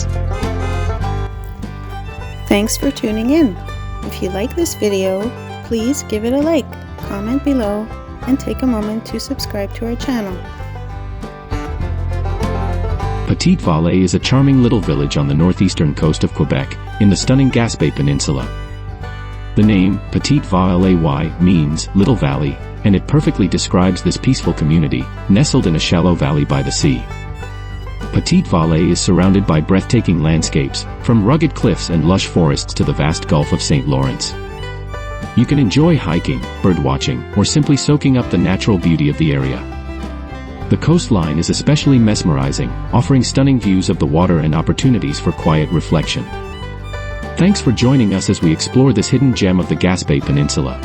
place. Thanks for tuning in. If you like this video, please give it a like, comment below, and take a moment to subscribe to our channel. Petite-Vallée is a charming little village on the northeastern coast of Quebec, in the stunning Gaspé Peninsula. The name, Petite-Vallée, means little valley, and it perfectly describes this peaceful community, nestled in a shallow valley by the sea. Petite-Vallée is surrounded by breathtaking landscapes, from rugged cliffs and lush forests to the vast Gulf of St. Lawrence. You can enjoy hiking, birdwatching, or simply soaking up the natural beauty of the area. The coastline is especially mesmerizing, offering stunning views of the water and opportunities for quiet reflection. Thanks for joining us as we explore this hidden gem of the Gaspé Peninsula.